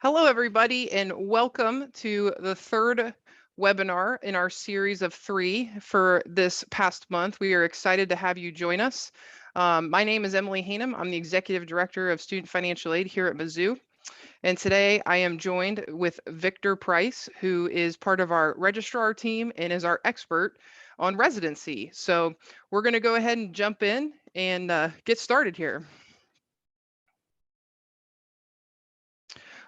Hello, everybody, and welcome to the third webinar in our series of 3 for this past month. We are excited to have you join us. My name is Emily Hanem. I'm the Executive Director of Student Financial Aid here at Mizzou. And today I am joined with Victor Price, who is part of our registrar team and is our expert on residency. So we're going to go ahead and jump in and get started here.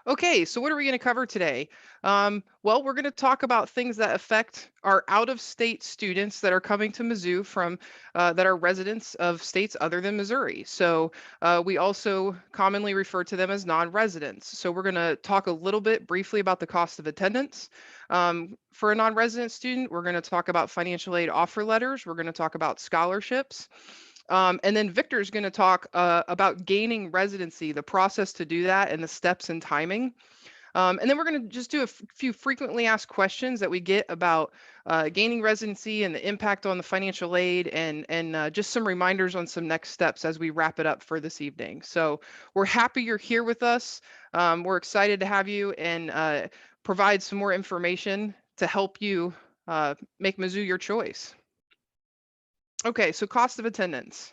Okay, so what are we going to cover today? Well, we're going to talk about things that affect our out-of-state students that are coming to Mizzou from that are residents of states other than Missouri. So we also commonly refer to them as non-residents. So we're going to talk a little bit briefly about the cost of attendance. For a non-resident student, we're going to talk about financial aid offer letters. We're going to talk about scholarships. And then Victor's going to talk about gaining residency, the process to do that, and the steps and timing. And then we're going to just do a few frequently asked questions that we get about gaining residency and the impact on the financial aid, and just some reminders on some next steps as we wrap it up for this evening. So we're happy you're here with us. We're excited to have you and provide some more information to help you make Mizzou your choice. Okay, so cost of attendance.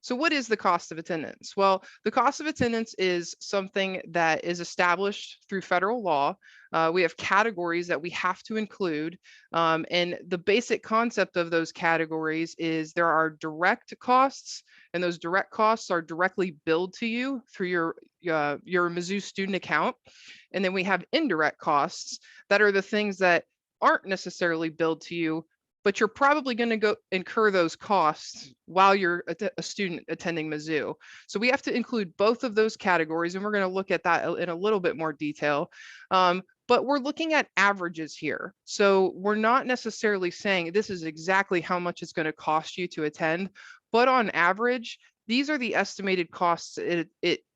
So what is the cost of attendance? Well, the cost of attendance is something that is established through federal law. We have categories that we have to include. And the basic concept of those categories is there are direct costs, and those direct costs are directly billed to you through your Mizzou student account. And then we have indirect costs that are the things that aren't necessarily billed to you, but you're probably going to go incur those costs while you're a student attending Mizzou. So we have to include both of those categories, and we're going to look at that in a little bit more detail. But we're looking at averages here. So we're not necessarily saying this is exactly how much it's going to cost you to attend, but on average, these are the estimated costs it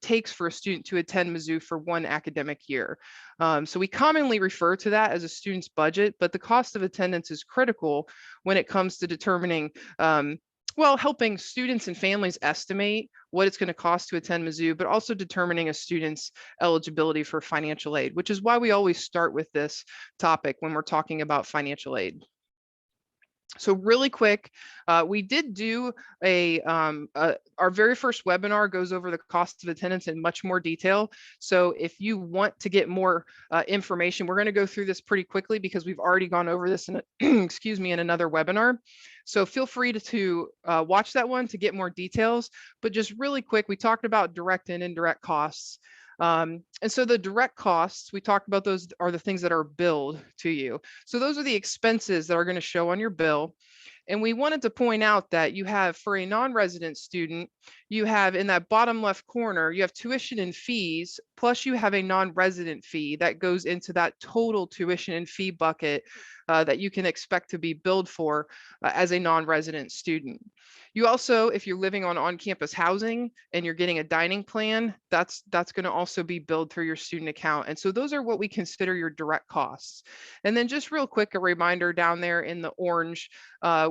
takes for a student to attend Mizzou for one academic year. So we commonly refer to that as a student's budget, but the cost of attendance is critical when it comes to determining, well, helping students and families estimate what it's going to cost to attend Mizzou, but also determining a student's eligibility for financial aid, which is why we always start with this topic when we're talking about financial aid. So really quick, we did do our very first webinar goes over the cost of attendance in much more detail. So if you want to get more information, we're going to go through this pretty quickly because we've already gone over this in excuse me, in another webinar. So feel free to watch that one to get more details. But just really quick, we talked about direct and indirect costs. And so the direct costs, we talked about, those are the things that are billed to you. So those are the expenses that are going to show on your bill. And we wanted to point out that you have, for a non-resident student, you have in that bottom left corner, you have tuition and fees, plus you have a non-resident fee that goes into that total tuition and fee bucket that you can expect to be billed for as a non-resident student. You also, if you're living on-campus housing and you're getting a dining plan, that's going to also be billed through your student account. And so those are what we consider your direct costs. And then just real quick, a reminder down there in the orange,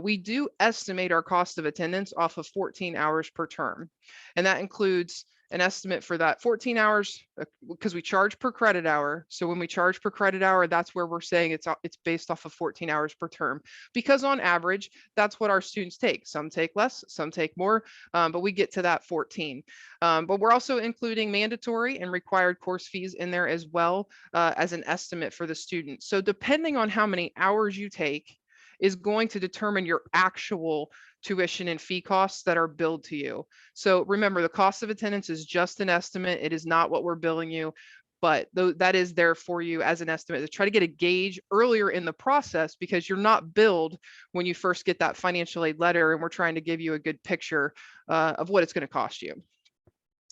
we do estimate our cost of attendance off of 14 hours per term. And that includes an estimate for that 14 hours because we charge per credit hour. So when we charge per credit hour, that's where we're saying it's based off of 14 hours per term, because on average, that's what our students take. Some take less, some take more, but we get to that 14. But we're also including mandatory and required course fees in there as well as an estimate for the student. So depending on how many hours you take is going to determine your actual tuition and fee costs that are billed to you. So remember, the cost of attendance is just an estimate. It is not what we're billing you, but that is there for you as an estimate to try to get a gauge earlier in the process, because you're not billed when you first get that financial aid letter, and we're trying to give you a good picture of what it's going to cost you.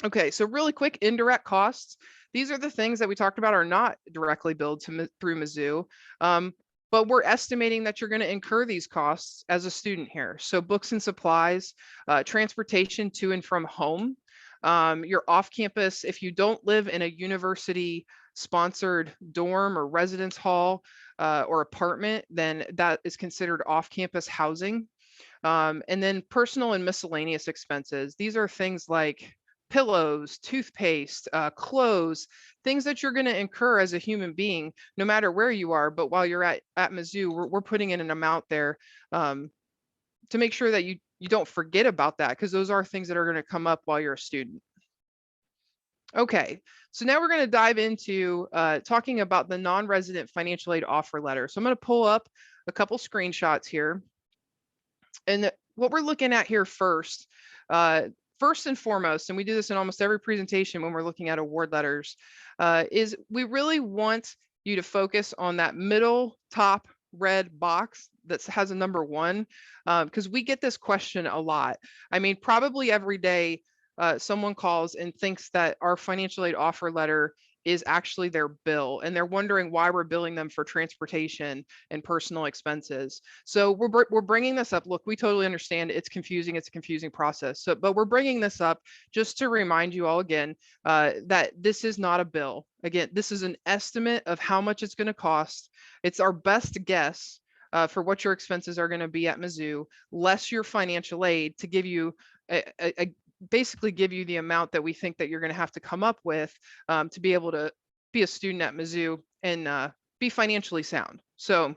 Okay, so really quick, indirect costs. These are the things that we talked about are not directly billed through Mizzou. But we're estimating that you're going to incur these costs as a student here. So books and supplies, transportation to and from home, your off-campus, if you don't live in a university-sponsored dorm or residence hall or apartment, then that is considered off-campus housing. And then personal and miscellaneous expenses. These are things like pillows, toothpaste, clothes, things that you're going to incur as a human being, no matter where you are. But while you're at Mizzou, we're putting in an amount there to make sure that you don't forget about that, because those are things that are going to come up while you're a student. Okay, so now we're going to dive into talking about the non-resident financial aid offer letter. So I'm going to pull up a couple screenshots here. And what we're looking at here first and foremost, and we do this in almost every presentation when we're looking at award letters, is we really want you to focus on that middle top red box that has a number 1, because we get this question a lot. I mean, probably every day someone calls and thinks that our financial aid offer letter is actually their bill, and they're wondering why we're billing them for transportation and personal expenses. So we're bringing this up. Look, we totally understand it's confusing. It's a confusing process. So, but we're bringing this up just to remind you all again that this is not a bill. Again, this is an estimate of how much it's going to cost. It's our best guess for what your expenses are going to be at Mizzou, less your financial aid, to give you basically give you the amount that we think that you're going to have to come up with to be able to be a student at Mizzou and be financially sound. So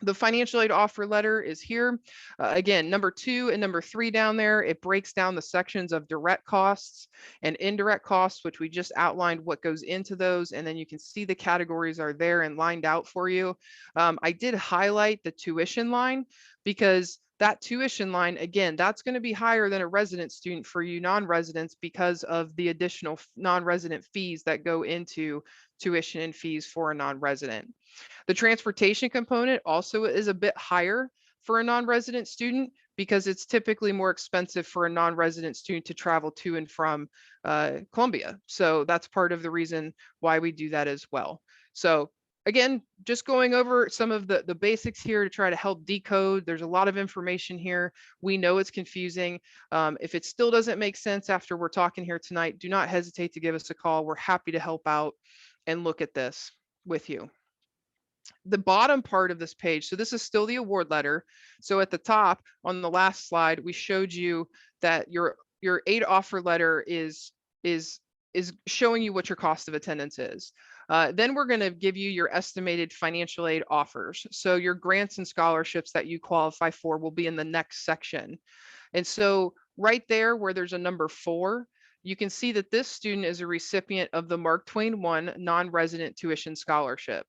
the financial aid offer letter is here. Again, number 2 and number 3 down there, it breaks down the sections of direct costs and indirect costs, which we just outlined what goes into those. And then you can see the categories are there and lined out for you. I did highlight the tuition line because that tuition line, again, that's going to be higher than a resident student for you non-residents because of the additional non-resident fees that go into tuition and fees for a non-resident. The transportation component also is a bit higher for a non-resident student because it's typically more expensive for a non-resident student to travel to and from Columbia. So that's part of the reason why we do that as well. So again, just going over some of the basics here to try to help decode. There's a lot of information here. We know it's confusing. If it still doesn't make sense after we're talking here tonight, do not hesitate to give us a call. We're happy to help out and look at this with you. The bottom part of this page, so this is still the award letter. So at the top on the last slide, we showed you that your aid offer letter is showing you what your cost of attendance is. Then we're going to give you your estimated financial aid offers. So your grants and scholarships that you qualify for will be in the next section. And so right there where there's a number 4, you can see that this student is a recipient of the Mark Twain 1 non-resident tuition scholarship.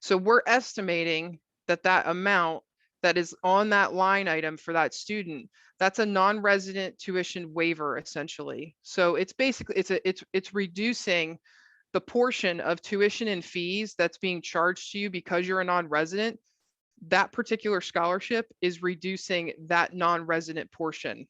So we're estimating that that amount that is on that line item for that student, that's a non-resident tuition waiver essentially. So it's basically it's reducing the portion of tuition and fees that's being charged to you because you're a non-resident. That particular scholarship is reducing that non-resident portion.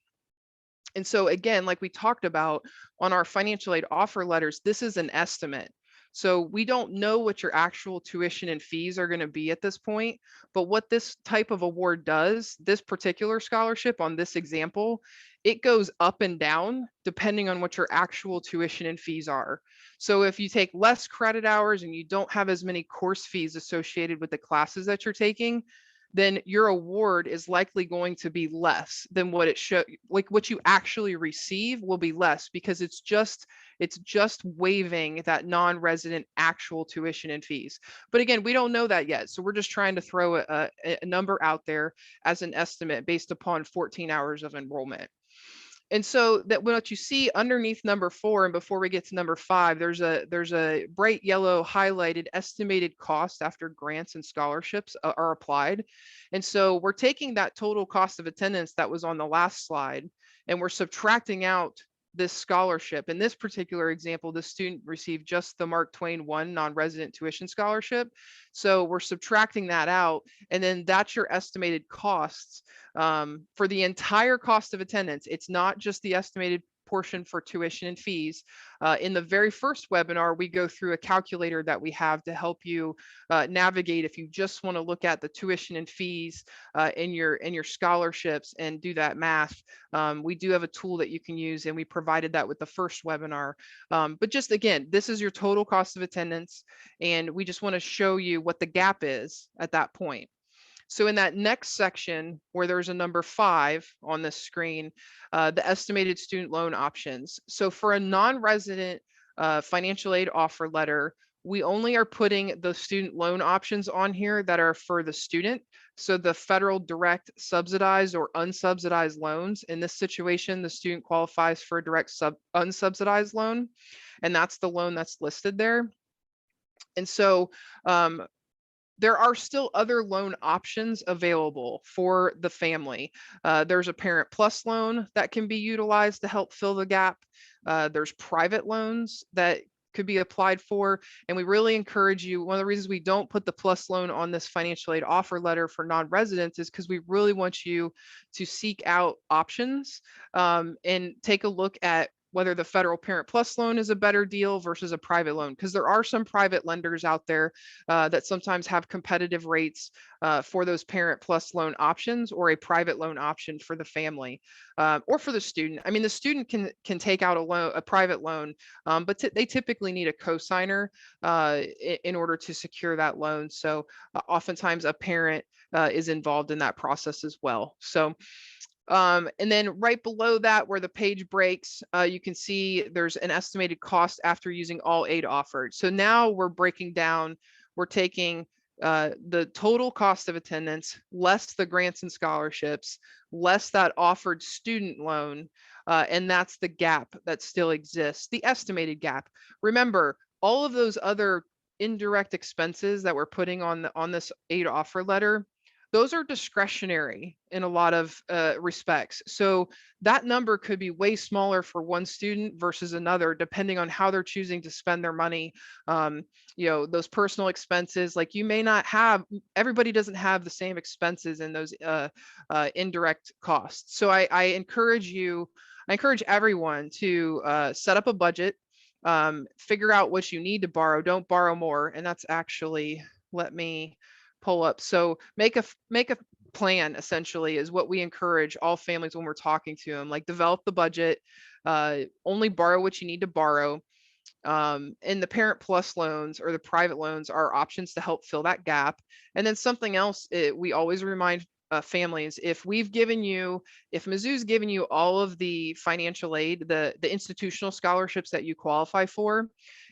And so again, like we talked about on our financial aid offer letters, this is an estimate. So we don't know what your actual tuition and fees are going to be at this point, but what this type of award does, this particular scholarship on this example, it goes up and down depending on what your actual tuition and fees are. So if you take less credit hours and you don't have as many course fees associated with the classes that you're taking, then your award is likely going to be less than what it should, like what you actually receive will be less because it's just waiving that non-resident actual tuition and fees. But again, we don't know that yet. So we're just trying to throw a number out there as an estimate based upon 14 hours of enrollment. And so that what you see underneath number 4, and before we get to number 5, there's a bright yellow highlighted estimated cost after grants and scholarships are applied. And so we're taking that total cost of attendance that was on the last slide, and we're subtracting out this scholarship. In this particular example, the student received just the Mark Twain 1 non-resident tuition scholarship. So we're subtracting that out, and then that's your estimated costs for the entire cost of attendance. It's not just the estimated portion for tuition and fees. In the very first webinar, we go through a calculator that we have to help you navigate if you just want to look at the tuition and fees in your scholarships and do that math. We do have a tool that you can use, and we provided that with the first webinar. But just again, this is your total cost of attendance, and we just want to show you what the gap is at that point. So in that next section where there's a number 5 on the screen, the estimated student loan options. So for a non-resident financial aid offer letter, we only are putting the student loan options on here that are for the student. So the federal direct subsidized or unsubsidized loans. In this situation, the student qualifies for a direct unsubsidized loan, and that's the loan that's listed there. And so there are still other loan options available for the family. There's a Parent Plus loan that can be utilized to help fill the gap. There's private loans that could be applied for. And we really encourage you, one of the reasons we don't put the plus loan on this financial aid offer letter for non-residents is because we really want you to seek out options and take a look at whether the federal Parent Plus loan is a better deal versus a private loan, because there are some private lenders out there that sometimes have competitive rates for those Parent Plus loan options, or a private loan option for the family or for the student. I mean, the student can take out a private loan, but they typically need a cosigner in order to secure that loan. So oftentimes a parent is involved in that process as well. So and then right below that, where the page breaks, you can see there's an estimated cost after using all aid offered. So now we're breaking down, we're taking the total cost of attendance, less the grants and scholarships, less that offered student loan, and that's the gap that still exists, the estimated gap. Remember, all of those other indirect expenses that we're putting on this aid offer letter, those are discretionary in a lot of respects. So that number could be way smaller for one student versus another, depending on how they're choosing to spend their money. Those personal expenses, like you may not have, everybody doesn't have the same expenses in those indirect costs. So I encourage everyone to set up a budget, figure out what you need to borrow, don't borrow more. And that's actually, let me pull up. So make a plan, essentially, is what we encourage all families when we're talking to them. Like, develop the budget, only borrow what you need to borrow. And the Parent Plus loans or the private loans are options to help fill that gap. And then something else, we always remind families, if Mizzou's given you all of the financial aid, the institutional scholarships that you qualify for,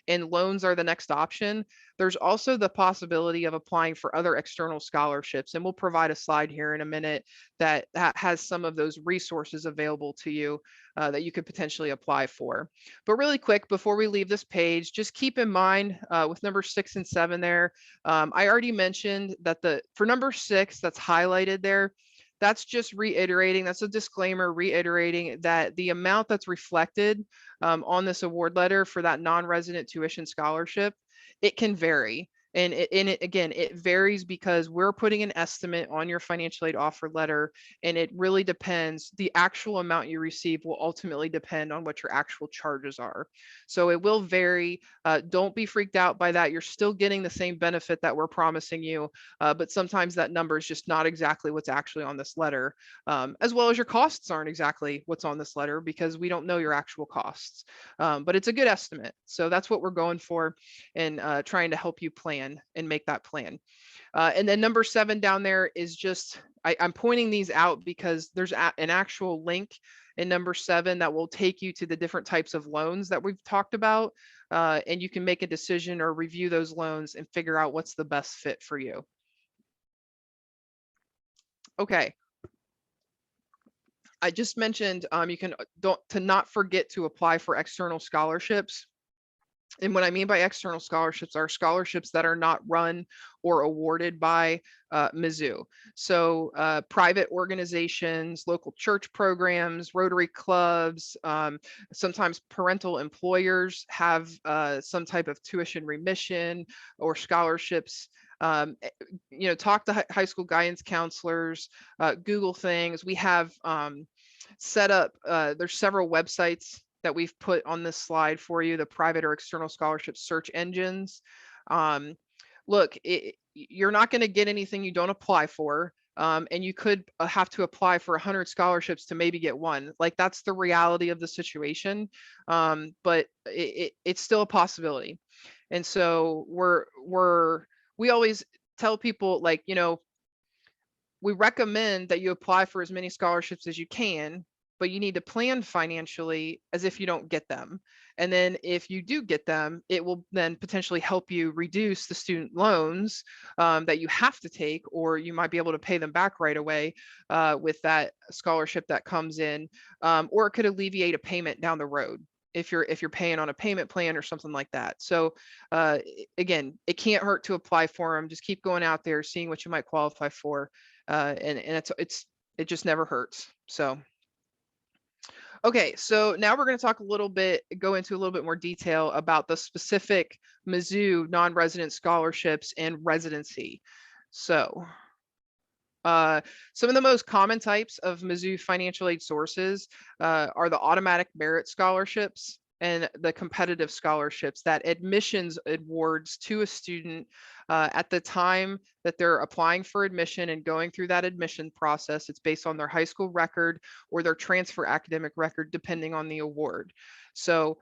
and loans are the next option, there's also the possibility of applying for other external scholarships. And we'll provide a slide here in a minute that has some of those resources available to you that you could potentially apply for. But really quick, before we leave this page, just keep in mind with number 6 and 7 there, I already mentioned that for number 6 that's highlighted there, that's just reiterating, that's a disclaimer reiterating that the amount that's reflected on this award letter for that non-resident tuition scholarship, it can vary. And it varies because we're putting an estimate on your financial aid offer letter, and it really depends. The actual amount you receive will ultimately depend on what your actual charges are. So it will vary. Don't be freaked out by that. You're still getting the same benefit that we're promising you, but sometimes that number is just not exactly what's actually on this letter, as well as your costs aren't exactly what's on this letter because we don't know your actual costs. But it's a good estimate. So that's what we're going for, and trying to help you plan and make that plan. And then number 7 down there is just, I'm pointing these out because there's an actual link in number 7 that will take you to the different types of loans that we've talked about. And you can make a decision or review those loans and figure out what's the best fit for you. Okay. I just mentioned you can to not forget to apply for external scholarships. And what I mean by external scholarships are scholarships that are not run or awarded by Mizzou. So private organizations, local church programs, Rotary clubs, sometimes parental employers have some type of tuition remission or scholarships. Talk to high school guidance counselors, Google things. We have set up, there's several websites that we've put on this slide for you, the private or external scholarship search engines. Look, you're not going to get anything you don't apply for. And you could have to apply for 100 scholarships to maybe get one. Like, that's the reality of the situation. But it's still a possibility. And so we always tell people, like, we recommend that you apply for as many scholarships as you can, but you need to plan financially as if you don't get them. And then if you do get them, it will then potentially help you reduce the student loans that you have to take, or you might be able to pay them back right away with that scholarship that comes in, or it could alleviate a payment down the road if you're paying on a payment plan or something like that. So again, it can't hurt to apply for them. Just keep going out there, seeing what you might qualify for, and it just never hurts. So okay, so now we're going to talk a little bit, go into a little bit more detail about the specific Mizzou non-resident scholarships and residency. So some of the most common types of Mizzou financial aid sources are the automatic merit scholarships and the competitive scholarships that admissions awards to a student at the time that they're applying for admission and going through that admission process. It's based on their high school record or their transfer academic record, depending on the award. So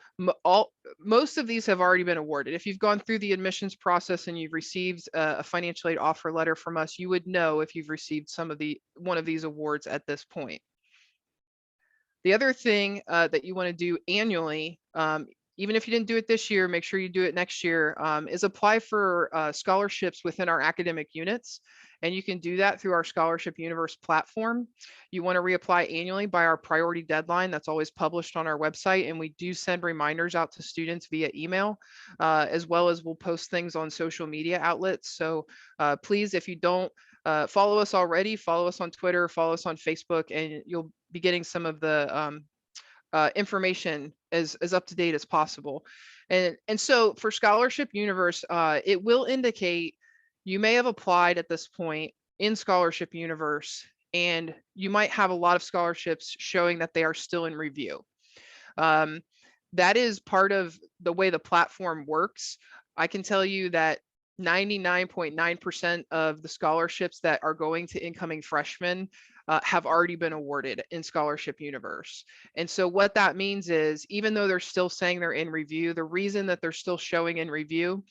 most of these have already been awarded. If you've gone through the admissions process and you've received a financial aid offer letter from us, you would know if you've received one of these awards at this point. The other thing that you want to do annually, even if you didn't do it this year, make sure you do it next year, is apply for scholarships within our academic units. And you can do that through our Scholarship Universe platform. You want to reapply annually by our priority deadline. That's always published on our website. And we do send reminders out to students via email, as well as we'll post things on social media outlets. So please, if you don't follow us already, follow us on Twitter, follow us on Facebook, and you'll be getting some of the information as up to date as possible. And so for Scholarship Universe, it will indicate you may have applied at this point in Scholarship Universe, and you might have a lot of scholarships showing that they are still in review. That is part of the way the platform works. I can tell you that 99.9% of the scholarships that are going to incoming freshmen have already been awarded in Scholarship Universe. And so what that means is, even though they're still saying they're in review, the reason that they're still showing in review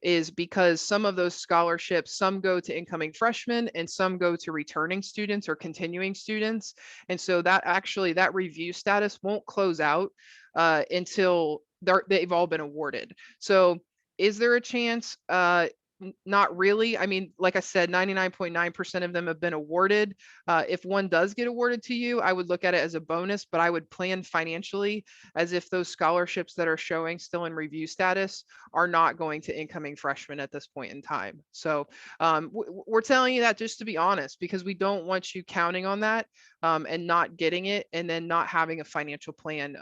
is because some of those scholarships, some go to incoming freshmen and some go to returning students or continuing students. And so that review status won't close out until they've all been awarded. So is there a chance? Not really. I mean, like I said, 99.9% of them have been awarded. If one does get awarded to you, I would look at it as a bonus, but I would plan financially as if those scholarships that are showing still in review status are not going to incoming freshmen at this point in time. So we're telling you that just to be honest, because we don't want you counting on that and not getting it, and then not having a financial plan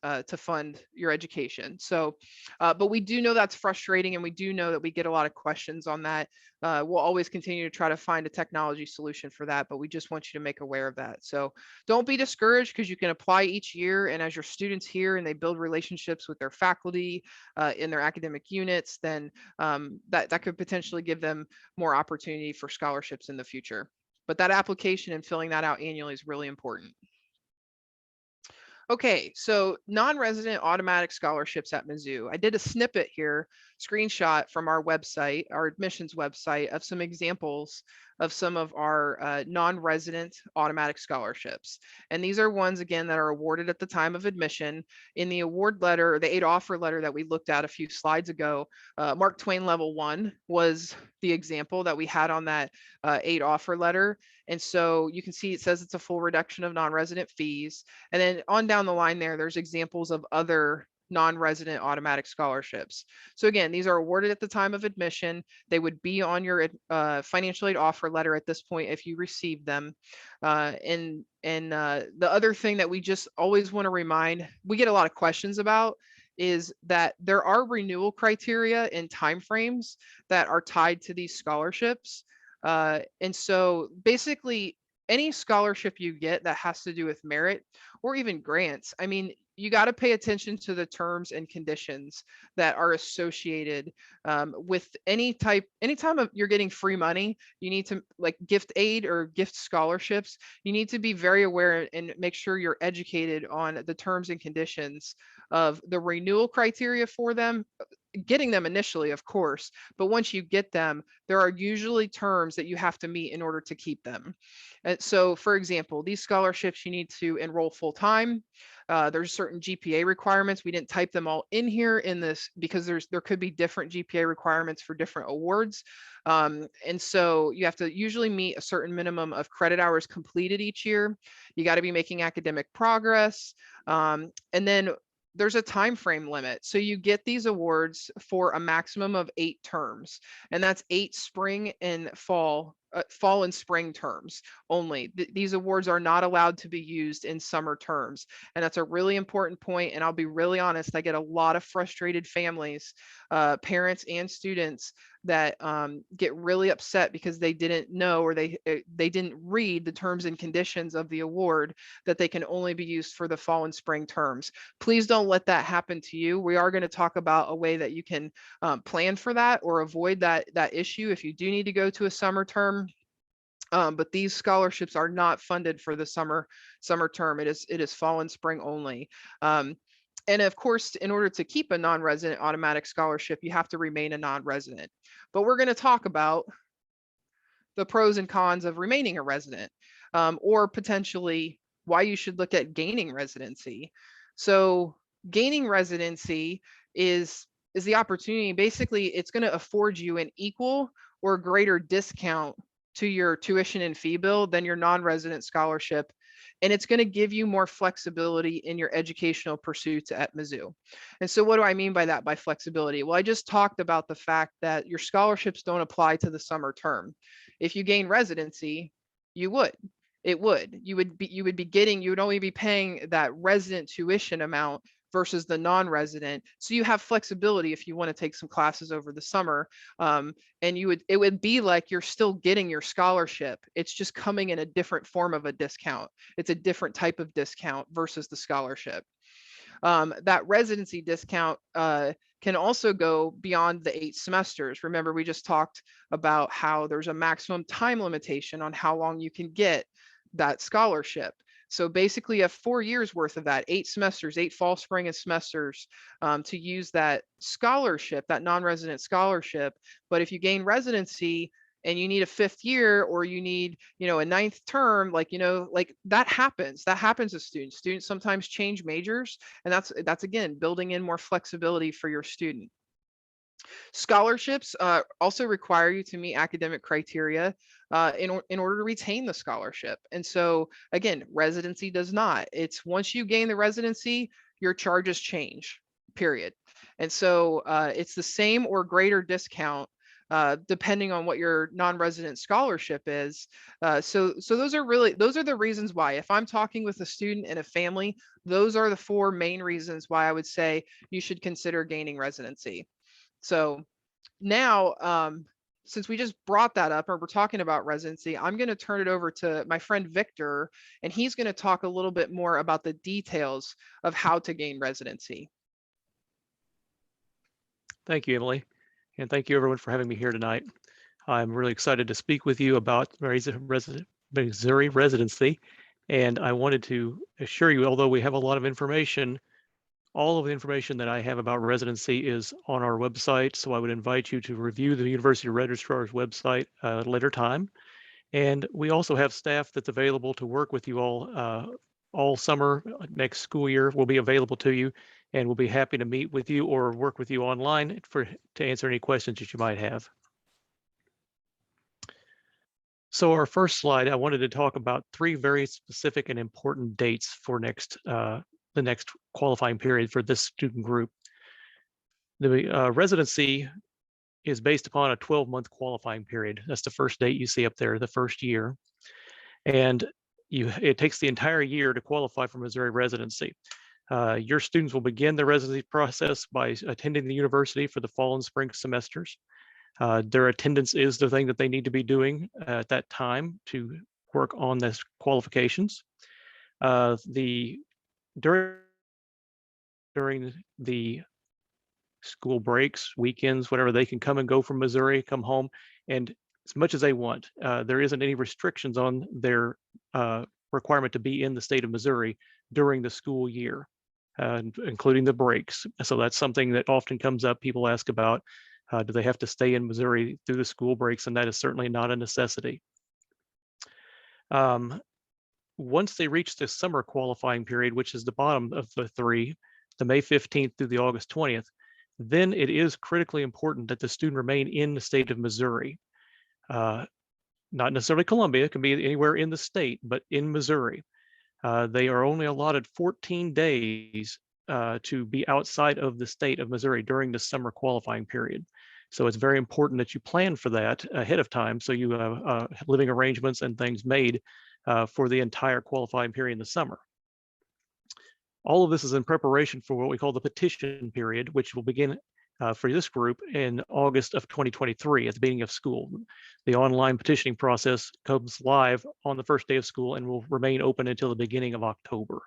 to fund your education. So, but we do know that's frustrating, and we do know that we get a lot of questions on that. We'll always continue to try to find a technology solution for that, but we just want you to make aware of that. So don't be discouraged, because you can apply each year, and as your students here and they build relationships with their faculty in their academic units, then that could potentially give them more opportunity for scholarships in the future. But that application and filling that out annually is really important. Okay, so non-resident automatic scholarships at Mizzou. I did a snippet here, screenshot from our website, our admissions website, of some examples of some of our non-resident automatic scholarships. And these are ones, again, that are awarded at the time of admission. In the award letter, the aid offer letter that we looked at a few slides ago, Mark Twain Level 1 was the example that we had on that aid offer letter. And so you can see it says it's a full reduction of non-resident fees. And then on down the line there's examples of other non-resident automatic scholarships. So again, these are awarded at the time of admission. They would be on your financial aid offer letter at this point if you receive them. And the other thing that we just always want to remind, we get a lot of questions about, is that there are renewal criteria and timeframes that are tied to these scholarships. And so basically, any scholarship you get that has to do with merit or even grants, I mean, you got to pay attention to the terms and conditions that are associated with anytime you're getting free money, you need to, like gift aid or gift scholarships, you need to be very aware and make sure you're educated on the terms and conditions of the renewal criteria for them, getting them initially, of course, but once you get them, there are usually terms that you have to meet in order to keep them. And so, for example, these scholarships, you need to enroll full time. There's certain GPA requirements. We didn't type them all in here in this because there could be different GPA requirements for different awards. And so you have to usually meet a certain minimum of credit hours completed each year. You got to be making academic progress. And then there's a time frame limit. So you get these awards for a maximum of 8 terms, and that's 8 spring and fall and spring terms only. These awards are not allowed to be used in summer terms. And that's a really important point. And I'll be really honest, I get a lot of frustrated families, parents and students that get really upset because they didn't know, or they didn't read the terms and conditions of the award, that they can only be used for the fall and spring terms. Please don't let that happen to you. We are going to talk about a way that you can plan for that or avoid that issue if you do need to go to a summer term. But these scholarships are not funded for the summer term. It is fall and spring only. And of course, in order to keep a non-resident automatic scholarship, you have to remain a non-resident. But we're going to talk about the pros and cons of remaining a resident, or potentially why you should look at gaining residency. So gaining residency is the opportunity. Basically, it's going to afford you an equal or greater discount to your tuition and fee bill than your non-resident scholarship. And it's going to give you more flexibility in your educational pursuits at Mizzou. And so what do I mean by that, by flexibility? Well, I just talked about the fact that your scholarships don't apply to the summer term. If you gain residency, you would. It would. You would be getting, you would only be paying that resident tuition amount versus the non-resident. So you have flexibility if you want to take some classes over the summer. And it would be like you're still getting your scholarship. It's just coming in a different form of a discount. It's a different type of discount versus the scholarship. That residency discount can also go beyond the 8 semesters. Remember, we just talked about how there's a maximum time limitation on how long you can get that scholarship. So basically, you have 4 years worth of that, 8 semesters, 8 fall, spring, and semesters to use that scholarship, that non-resident scholarship. But if you gain residency and you need a 5th year, or you need, a 9th term, like that happens to students. Students sometimes change majors, and that's again building in more flexibility for your student. Scholarships also require you to meet academic criteria in order to retain the scholarship. And so again, residency does not. It's once you gain the residency, your charges change, period. And so it's the same or greater discount depending on what your non-resident scholarship is. So those are the reasons why. If I'm talking with a student and a family, those are the 4 main reasons why I would say you should consider gaining residency. So now, since we just brought that up, or we're talking about residency, I'm going to turn it over to my friend Victor, and he's going to talk a little bit more about the details of how to gain residency. Thank you, Emily. And thank you, everyone, for having me here tonight. I'm really excited to speak with you about Missouri residency. And I wanted to assure you, although we have a lot of information, all of the information that I have about residency is on our website. So I would invite you to review the University Registrar's website at a later time. And we also have staff that's available to work with you all summer. Next school year will be available to you, and we'll be happy to meet with you or work with you online to answer any questions that you might have. So our first slide, I wanted to talk about 3 very specific and important dates for the next qualifying period for this student group. The residency is based upon a 12-month qualifying period. That's the first date you see up there, the first year. And it takes the entire year to qualify for Missouri residency. Your students will begin the residency process by attending the university for the fall and spring semesters. Their attendance is the thing that they need to be doing at that time to work on this qualifications. During the school breaks, weekends, whatever, they can come and go from Missouri, come home, and as much as they want. There isn't any restrictions on their requirement to be in the state of Missouri during the school year. including the breaks. So that's something that often comes up. People ask about, do they have to stay in Missouri through the school breaks? And that is certainly not a necessity. Once they reach the summer qualifying period, which is the bottom of the three, the May 15th through the August 20th, then it is critically important that the student remain in the state of Missouri. Not necessarily Columbia, it can be anywhere in the state, but in Missouri. They are only allotted 14 days to be outside of the state of Missouri during the summer qualifying period. So it's very important that you plan for that ahead of time, so you have living arrangements and things made for the entire qualifying period in the summer. All of this is in preparation for what we call the petition period, which will begin for this group in August of 2023 at the beginning of school. The online petitioning process comes live on the first day of school and will remain open until the beginning of October.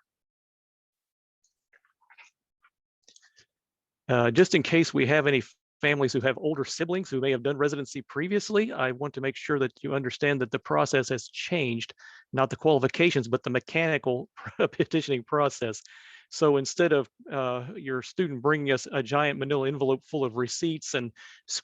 Just in case we have any families who have older siblings who may have done residency previously, I want to make sure that you understand that the process has changed, not the qualifications, but the mechanical petitioning process. So instead of your student bringing us a giant manila envelope full of receipts and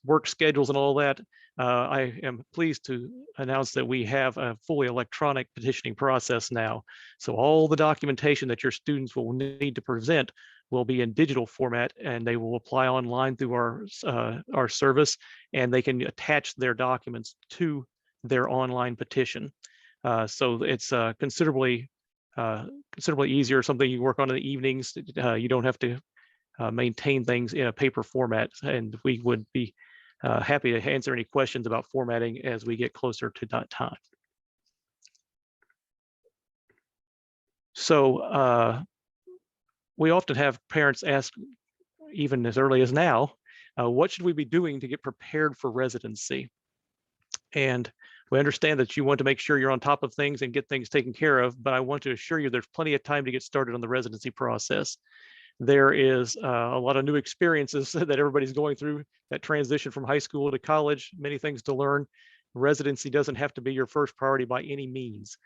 work schedules and all that, I am pleased to announce that we have a fully electronic petitioning process now. So all the documentation that your students will need to present will be in digital format, and they will apply online through our service, and they can attach their documents to their online petition. So it's considerably easier, something you work on in the evenings. You don't have to maintain things in a paper format, and we would be happy to answer any questions about formatting as we get closer to that time. So we often have parents ask, even as early as now, what should we be doing to get prepared for residency? And we understand that you want to make sure you're on top of things and get things taken care of, but I want to assure you there's plenty of time to get started on the residency process. There is a lot of new experiences that everybody's going through, that transition from high school to college, many things to learn. Residency doesn't have to be your first priority by any means.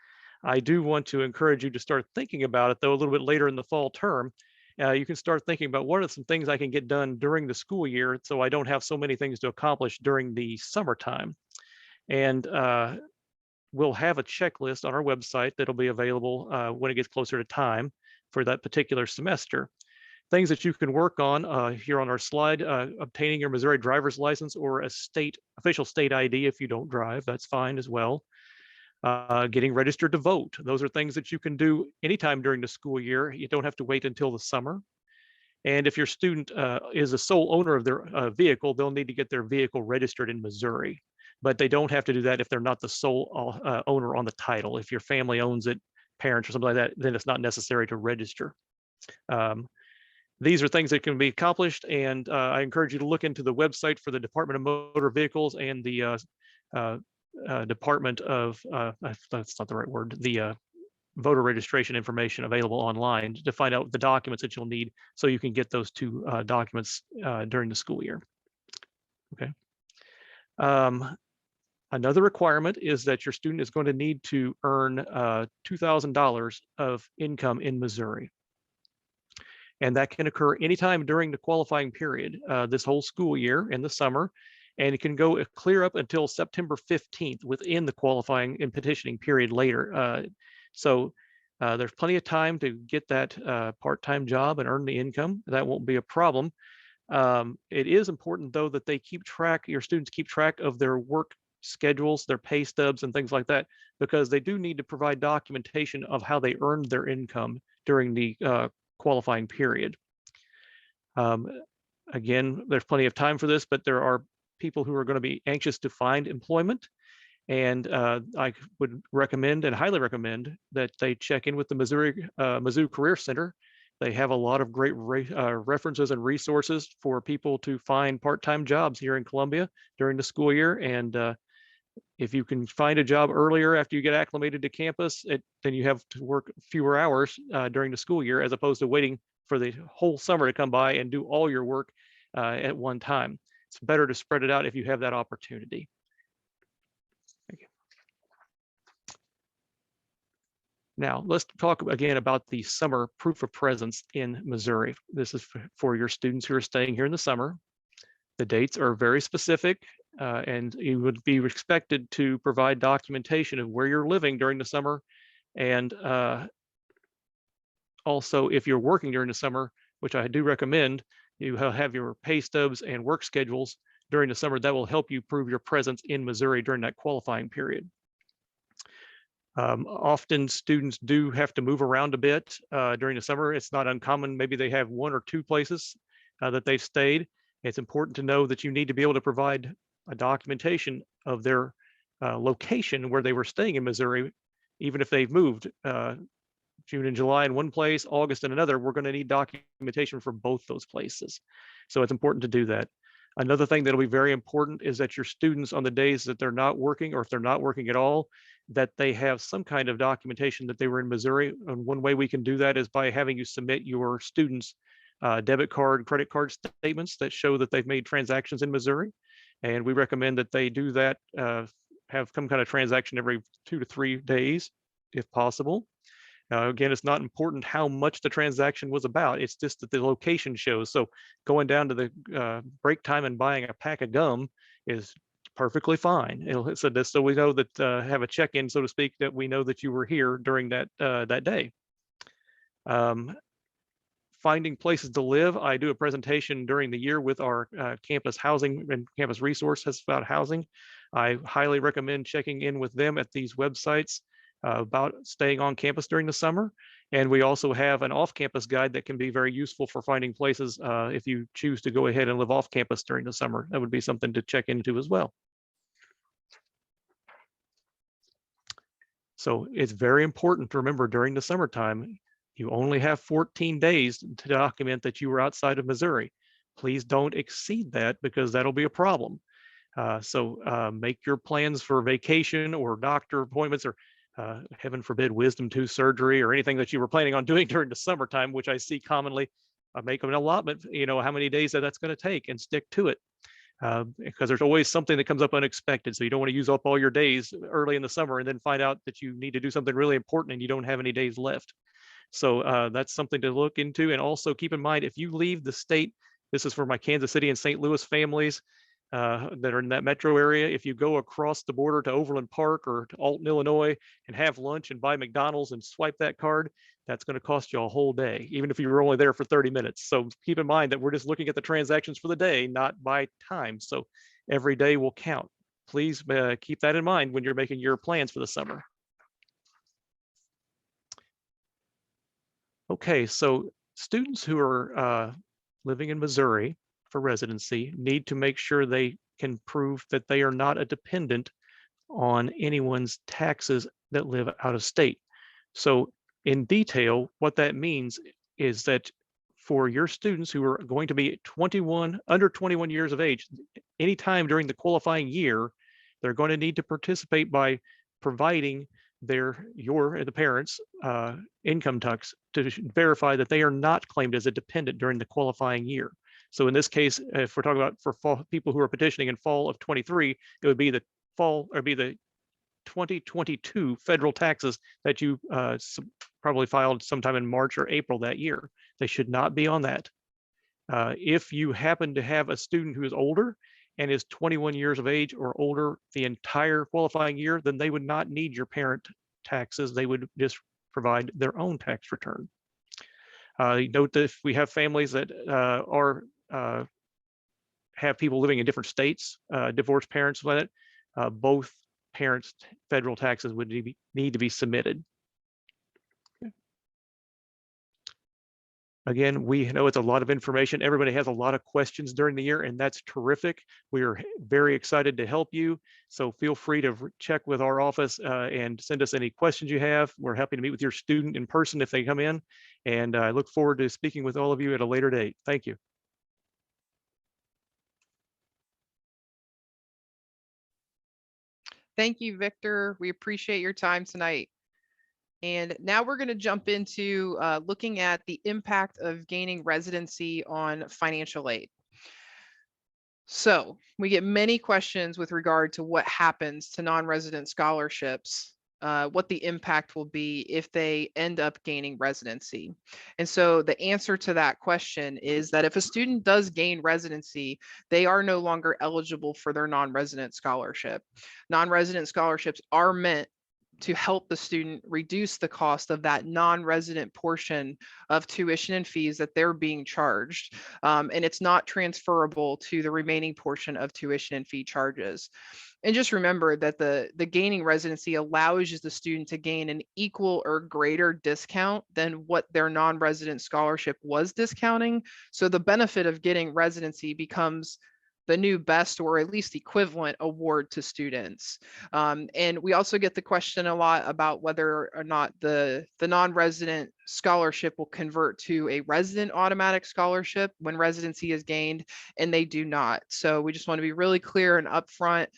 I do want to encourage you to start thinking about it, though, a little bit later in the fall term. You can start thinking about what are some things I can get done during the school year so I don't have so many things to accomplish during the summertime. And we'll have a checklist on our website that'll be available when it gets closer to time for that particular semester. Things that you can work on here on our slide: obtaining your Missouri driver's license or a official state ID if you don't drive, that's fine as well. Getting registered to vote. Those are things that you can do anytime during the school year. You don't have to wait until the summer. And if your student is a sole owner of their vehicle, they'll need to get their vehicle registered in Missouri. But they don't have to do that if they're not the sole owner on the title. If your family owns it, parents or something like that, then it's not necessary to register. These are things that can be accomplished, and I encourage you to look into the website for the Department of Motor Vehicles and the Department of, that's not the right word, the voter registration information available online to find out the documents that you'll need so you can get those two documents during the school year. Okay. Another requirement is that your student is going to need to earn $2,000 of income in Missouri. And that can occur anytime during the qualifying period, this whole school year in the summer, and it can go clear up until September 15th within the qualifying and petitioning period later. So there's plenty of time to get that part-time job and earn the income. That won't be a problem. It is important, though, that they keep track, your students keep track of their work schedules, their pay stubs and things like that, because they do need to provide documentation of how they earned their income during the qualifying period. Again, there's plenty of time for this, but there are people who are going to be anxious to find employment. And I would recommend and highly recommend that they check in with the Mizzou Career Center. They have a lot of great references and resources for people to find part-time jobs here in Columbia during the school year. And if you can find a job earlier after you get acclimated to campus, then you have to work fewer hours during the school year, as opposed to waiting for the whole summer to come by and do all your work at one time. It's better to spread it out if you have that opportunity. Thank you. Now, let's talk again about the summer proof of presence in Missouri. This is for your students who are staying here in the summer. The dates are very specific, and you would be expected to provide documentation of where you're living during the summer. And also, if you're working during the summer, which I do recommend, you have your pay stubs and work schedules during the summer. That will help you prove your presence in Missouri during that qualifying period. Often students do have to move around a bit during the summer. It's not uncommon. Maybe they have one or two places that they've stayed. It's important to know that you need to be able to provide a documentation of their location where they were staying in Missouri, even if they've moved June and July in one place, August in another. We're going to need documentation for both those places. So it's important to do that. Another thing that'll be very important is that your students, on the days that they're not working, or if they're not working at all, that they have some kind of documentation that they were in Missouri. And one way we can do that is by having you submit your students' debit card, credit card statements that show that they've made transactions in Missouri. And we recommend that they do that, have some kind of transaction every 2 to 3 days, if possible. Again, it's not important how much the transaction was about. It's just that the location shows. So going down to the break time and buying a pack of gum is perfectly fine. So this, so we know that have a check-in, so to speak, that we know that you were here during that that day. Finding places to live. I do a presentation during the year with our campus housing and campus resources about housing. I highly recommend checking in with them at these websites about staying on campus during the summer. And we also have an off-campus guide that can be very useful for finding places if you choose to go ahead and live off campus during the summer. That would be something to check into as well. So it's very important to remember during the summertime, you only have 14 days to document that you were outside of Missouri. Please don't exceed that, because that'll be a problem. So make your plans for vacation or doctor appointments, or heaven forbid, wisdom tooth surgery, or anything that you were planning on doing during the summertime, which I see commonly. Make an allotment, how many days that's going to take, and stick to it. Because there's always something that comes up unexpected. So you don't want to use up all your days early in the summer and then find out that you need to do something really important and you don't have any days left. So that's something to look into. And also keep in mind, if you leave the state, this is for my Kansas City and St. Louis families that are in that metro area. If you go across the border to Overland Park or to Alton, Illinois, and have lunch and buy McDonald's and swipe that card, that's going to cost you a whole day, even if you were only there for 30 minutes. So keep in mind that we're just looking at the transactions for the day, not by time. So every day will count. Please keep that in mind when you're making your plans for the summer. Okay, so students who are living in Missouri for residency need to make sure they can prove that they are not a dependent on anyone's taxes that live out of state. So in detail, what that means is that for your students who are going to be under 21 years of age, anytime during the qualifying year, they're going to need to participate by providing the parents' income tax to verify that they are not claimed as a dependent during the qualifying year. So in this case, if we're talking about for people who are petitioning in fall of 23, it would be the 2022 federal taxes that you probably filed sometime in March or April that year. They should not be on that. If you happen to have a student who is older and is 21 years of age or older the entire qualifying year, then they would not need your parent taxes. They would just provide their own tax return. Note that if we have families that have people living in different states, divorced parents with it, both parents' federal taxes would need to be submitted. Again, we know it's a lot of information. Everybody has a lot of questions during the year, and that's terrific. We are very excited to help you. So feel free to check with our office and send us any questions you have. We're happy to meet with your student in person if they come in. And I look forward to speaking with all of you at a later date. Thank you. Thank you, Victor. We appreciate your time tonight. And now we're going to jump into looking at the impact of gaining residency on financial aid. So we get many questions with regard to what happens to non-resident scholarships what the impact will be if they end up gaining residency. And so the answer to that question is that if a student does gain residency, they are no longer eligible for their non-resident scholarship. Non-resident scholarships are meant to help the student reduce the cost of that non-resident portion of tuition and fees that they're being charged. And it's not transferable to the remaining portion of tuition and fee charges. And just remember that the gaining residency allows the student to gain an equal or greater discount than what their non-resident scholarship was discounting. So the benefit of getting residency becomes the new best or at least equivalent award to students. And we also get the question a lot about whether or not the non-resident scholarship will convert to a resident automatic scholarship when residency is gained, and they do not. So we just want to be really clear and upfront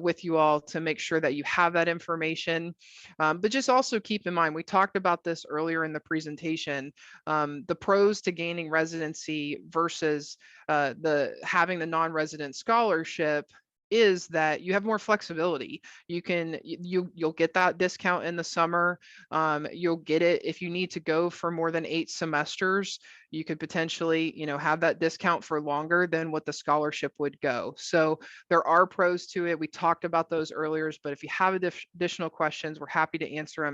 with you all to make sure that you have that information. But just also keep in mind, we talked about this earlier in the presentation, the pros to gaining residency versus having the non-resident scholarship is that you have more flexibility. You'll get that discount in the summer. You'll get it if you need to go for more than 8 semesters. You could potentially, have that discount for longer than what the scholarship would go. So there are pros to it. We talked about those earlier, but if you have additional questions, we're happy to answer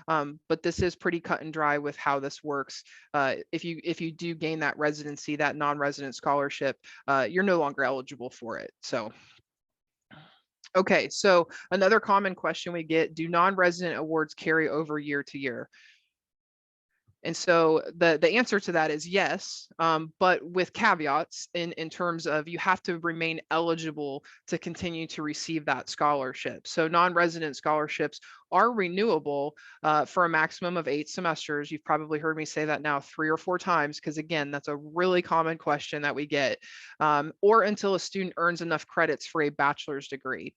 them. But this is pretty cut and dry with how this works. If you do gain that residency, that non-resident scholarship, you're no longer eligible for it. So. Okay, so another common question we get, do non-resident awards carry over year to year? And so the answer to that is yes, but with caveats in terms of you have to remain eligible to continue to receive that scholarship. So non-resident scholarships are renewable for a maximum of 8 semesters. You've probably heard me say that now 3 or 4 times, because again, that's a really common question that we get, or until a student earns enough credits for a bachelor's degree.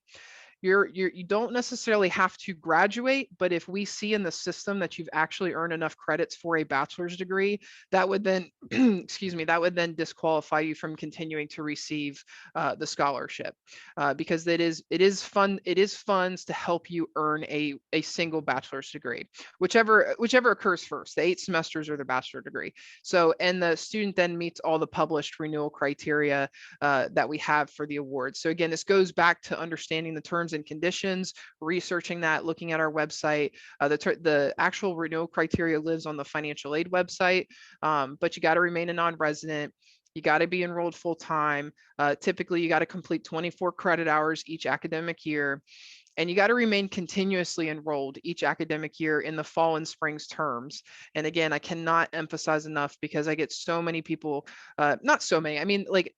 You don't necessarily have to graduate, but if we see in the system that you've actually earned enough credits for a bachelor's degree, that would then, excuse me, that would then disqualify you from continuing to receive the scholarship, because it is funds to help you earn a single bachelor's degree, whichever occurs first, the 8 semesters or the bachelor degree. So, and the student then meets all the published renewal criteria that we have for the award. So again, this goes back to understanding the terms and conditions, researching that, looking at our website. The actual renewal criteria lives on the financial aid website, but you got to remain a non-resident. You got to be enrolled full time. Typically, you got to complete 24 credit hours each academic year. And you got to remain continuously enrolled each academic year in the fall and spring's terms. And again, I cannot emphasize enough, because I get so many people, not so many, I mean, like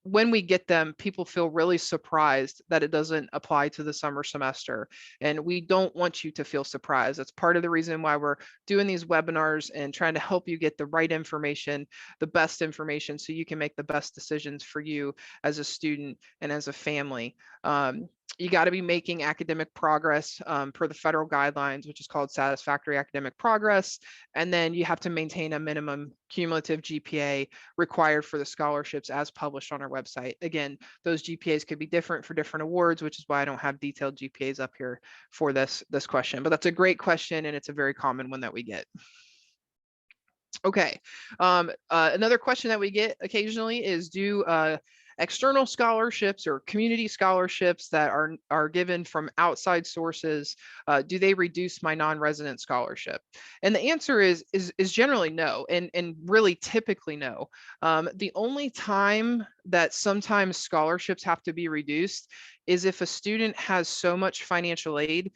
when we get them, people feel really surprised that it doesn't apply to the summer semester. And we don't want you to feel surprised. That's part of the reason why we're doing these webinars and trying to help you get the right information, the best information, so you can make the best decisions for you as a student and as a family. You got to be making academic progress per the federal guidelines, which is called satisfactory academic progress. And then you have to maintain a minimum cumulative GPA required for the scholarships as published on our website. Again, those GPAs could be different for different awards, which is why I don't have detailed GPAs up here for this question. But that's a great question, and it's a very common one that we get. Okay, another question that we get occasionally is, do external scholarships or community scholarships that are given from outside sources, do they reduce my non-resident scholarship? And the answer is generally no, and really typically no. The only time that sometimes scholarships have to be reduced is if a student has so much financial aid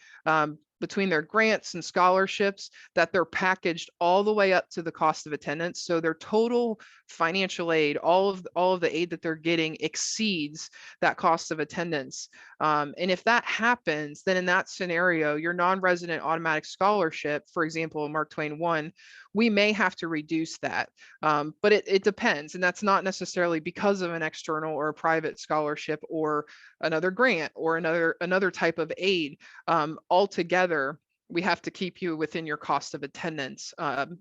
between their grants and scholarships that they're packaged all the way up to the cost of attendance. So their total financial aid, all of the aid that they're getting, exceeds that cost of attendance. And if that happens, then in that scenario, your non-resident automatic scholarship, for example, Mark Twain 1, we may have to reduce that. But it depends. And that's not necessarily because of an external or a private scholarship or another grant or another type of aid. Altogether, we have to keep you within your cost of attendance,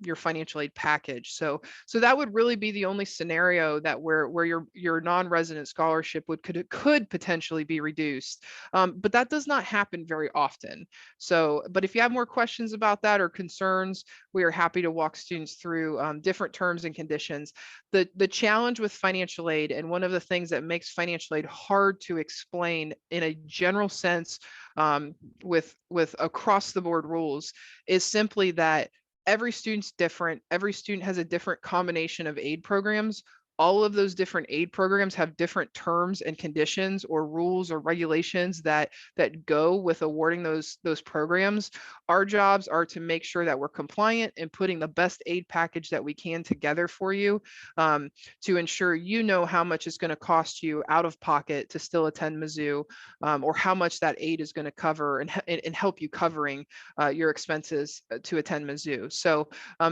your financial aid package. So that would really be the only scenario that where your non-resident scholarship could potentially be reduced. But that does not happen very often. So, but if you have more questions about that or concerns, we are happy to walk students through different terms and conditions. The challenge with financial aid, and one of the things that makes financial aid hard to explain in a general sense, with across the board rules, is simply that every student's different. Every student has a different combination of aid programs. All of those different aid programs have different terms and conditions or rules or regulations that go with awarding those programs. Our jobs are to make sure that we're compliant and putting the best aid package that we can together for you, to ensure you know how much it's going to cost you out of pocket to still attend Mizzou, or how much that aid is going to cover and help you covering your expenses to attend Mizzou. So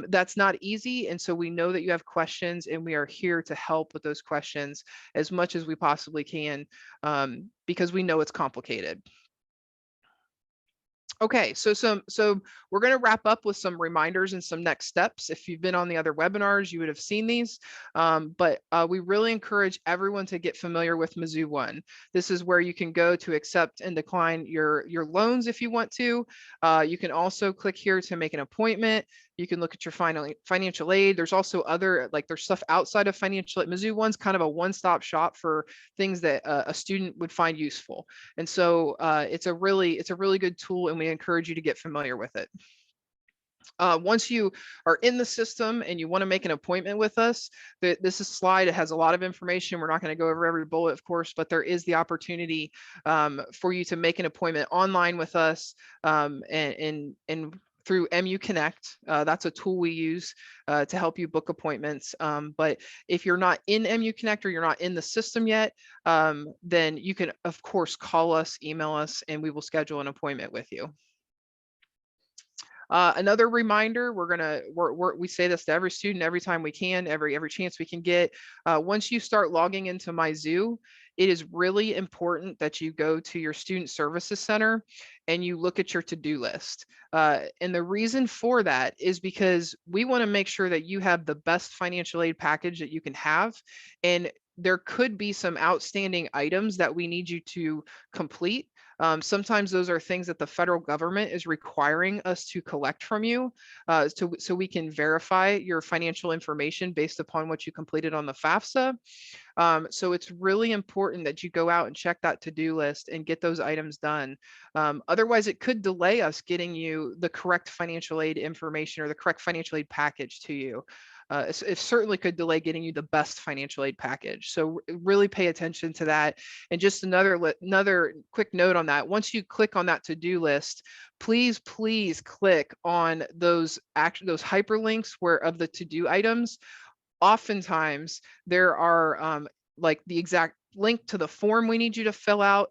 that's not easy. And so we know that you have questions, and we are here to help with those questions as much as we possibly can, because we know it's complicated. Okay, so we're going to wrap up with some reminders and some next steps. If you've been on the other webinars, you would have seen these, but we really encourage everyone to get familiar with Mizzou One. This is where you can go to accept and decline your loans if you want to. You can also click here to make an appointment. You can look at your financial aid. There's also other, like there's stuff outside of financial aid. Mizzou One's kind of a one-stop shop for things that a student would find useful. And so it's a really good tool, and we encourage you to get familiar with it. Once you are in the system and you want to make an appointment with us, this is slide. It has a lot of information. We're not going to go over every bullet, of course, but there is the opportunity for you to make an appointment online with us, and through MU Connect. That's a tool we use to help you book appointments. But if you're not in MU Connect or you're not in the system yet, then you can, of course, call us, email us, and we will schedule an appointment with you. Another reminder, we say this to every student every time we can, every chance we can get. Once you start logging into Mizzou, it is really important that you go to your student services center and you look at your to-do list. And the reason for that is because we want to make sure that you have the best financial aid package that you can have. And there could be some outstanding items that we need you to complete. Sometimes those are things that the federal government is requiring us to collect from you, so we can verify your financial information based upon what you completed on the FAFSA. So it's really important that you go out and check that to-do list and get those items done. Otherwise, it could delay us getting you the correct financial aid information or the correct financial aid package to you. It certainly could delay getting you the best financial aid package. So really pay attention to that. And just another quick note on that. Once you click on that to-do list, please click on those hyperlinks of the to-do items. Oftentimes there are like the exact link to the form we need you to fill out,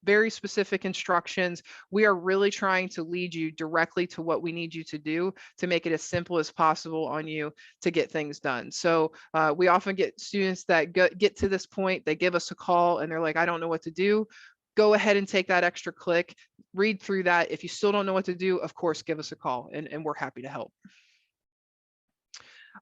very specific instructions. We are really trying to lead you directly to what we need you to do to make it as simple as possible on you to get things done. So we often get students that get to this point, they give us a call and they're like, I don't know what to do. Go ahead and take that extra click, read through that. If you still don't know what to do, of course, give us a call and we're happy to help.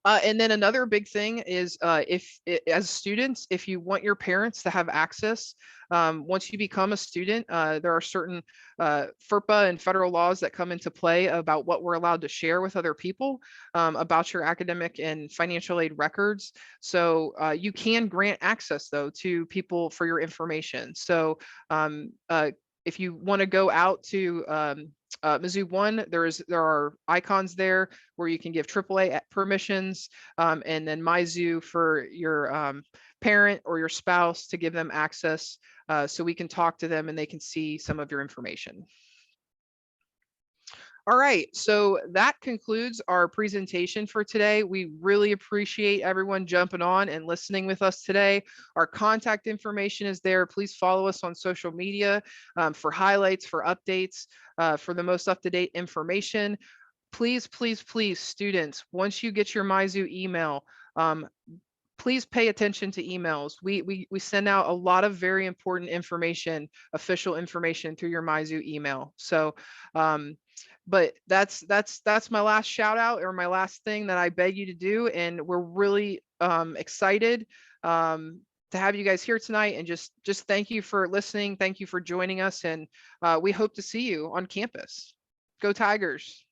And then another big thing is as students, if you want your parents to have access, once you become a student, there are certain FERPA and federal laws that come into play about what we're allowed to share with other people about your academic and financial aid records. So you can grant access, though, to people for your information. So if you want to go out to Mizzou One, there are icons there where you can give AAA permissions, and then Mizzou for your parent or your spouse to give them access, so we can talk to them and they can see some of your information. All right, so that concludes our presentation for today. We really appreciate everyone jumping on and listening with us today. Our contact information is there. Please follow us on social media for highlights, for updates, for the most up-to-date information. Please, students, once you get your Mizzou email, please pay attention to emails. We send out a lot of very important information, official information through your Mizzou email. So but that's my last shout out, or my last thing that I beg you to do. And we're really excited to have you guys here tonight, and just thank you for listening. Thank you for joining us, and we hope to see you on campus. Go Tigers.